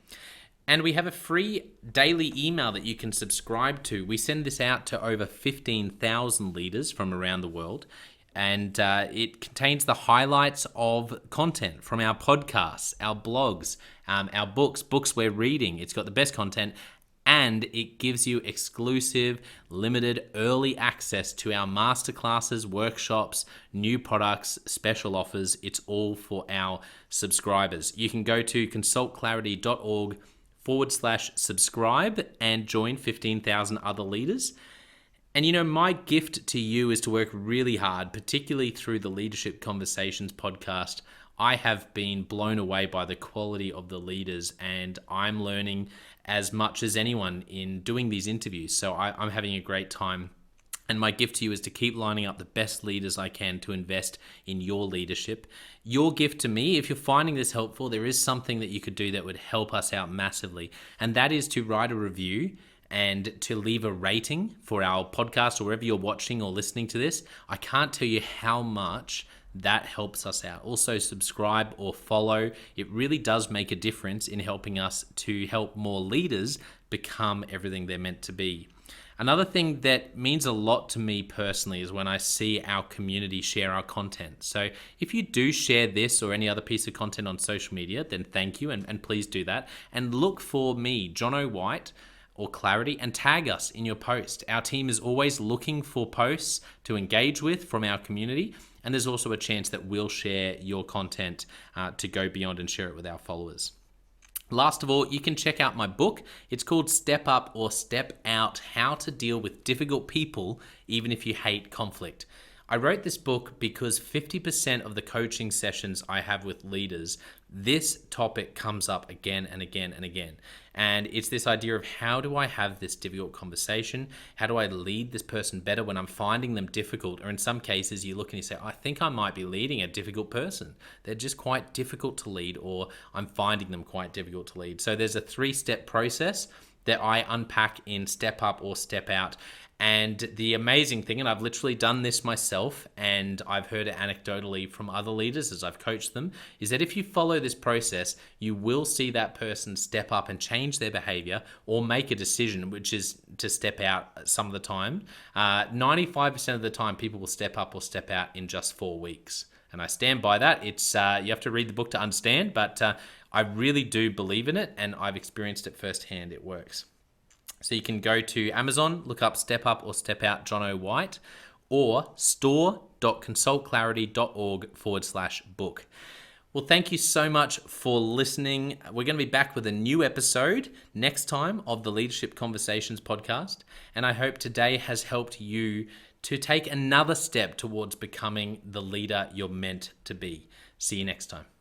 And we have a free daily email that you can subscribe to. We send this out to over 15,000 leaders from around the world. And it contains the highlights of content from our podcasts, our blogs, our books we're reading. It's got the best content, and it gives you exclusive, limited, early access to our masterclasses, workshops, new products, special offers. It's all for our subscribers. You can go to consultclarity.org/subscribe and join 15,000 other leaders. And my gift to you is to work really hard, particularly through the Leadership Conversations podcast. I have been blown away by the quality of the leaders, and I'm learning as much as anyone in doing these interviews. So I'm having a great time. And my gift to you is to keep lining up the best leaders I can to invest in your leadership. Your gift to me, if you're finding this helpful, there is something that you could do that would help us out massively. And that is to write a review and to leave a rating for our podcast or wherever you're watching or listening to this. I can't tell you how much that helps us out. Also, subscribe or follow. It really does make a difference in helping us to help more leaders become everything they're meant to be. Another thing that means a lot to me personally is when I see our community share our content. So if you do share this or any other piece of content on social media, then thank you, and please do that. And look for me, John O. Wyatt, or Clarity, and tag us in your post. Our team is always looking for posts to engage with from our community, and there's also a chance that we'll share your content to go beyond and share it with our followers. Last of all, you can check out my book. It's called Step Up or Step Out: How to Deal with Difficult People Even If You Hate Conflict. I wrote this book because 50% of the coaching sessions I have with leaders, this topic comes up again and again and again. And it's this idea of, how do I have this difficult conversation? How do I lead this person better when I'm finding them difficult? Or in some cases, you look and you say, I think I might be leading a difficult person. They're just quite difficult to lead, or I'm finding them quite difficult to lead. So there's a 3-step process that I unpack in Step Up or Step Out. And the amazing thing, and I've literally done this myself, and I've heard it anecdotally from other leaders as I've coached them, is that if you follow this process, you will see that person step up and change their behavior or make a decision, which is to step out some of the time. 95% of the time, people will step up or step out in just 4 weeks. And I stand by that. It's you have to read the book to understand, but I really do believe in it, and I've experienced it firsthand. It works. So you can go to Amazon, look up Step Up or Step Out John O. Wyatt, or store.consultclarity.org/book. Well, thank you so much for listening. We're going to be back with a new episode next time of the Leadership Conversations podcast. And I hope today has helped you to take another step towards becoming the leader you're meant to be. See you next time.